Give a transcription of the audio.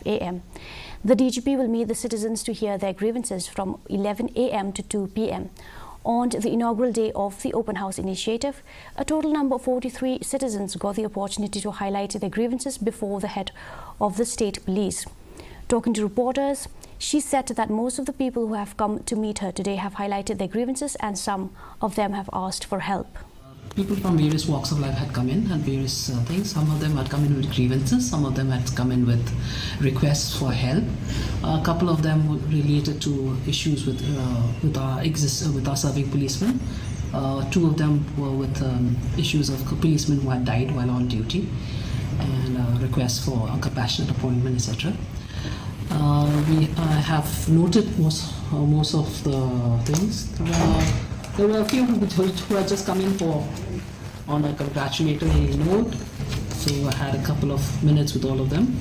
a.m. The DGP will meet the citizens to hear their grievances from 11 a.m. to 2 p.m. On the inaugural day of the Open House initiative, a total number of 43 citizens got the opportunity to highlight their grievances before the head of the state police. Talking to reporters, she said that most of the people who have come to meet her today have highlighted their grievances and some of them have asked for help. People from various walks of life had come in and various things. Some of them had come in with grievances, some of them had come in with requests for help. A couple of them were related to issues with our serving policemen. Two of them were with issues of policemen who had died while on duty and requests for a compassionate appointment, etc. I have noted most of the things. There were a few who had just come in on a congratulatory note, so I had a couple of minutes with all of them.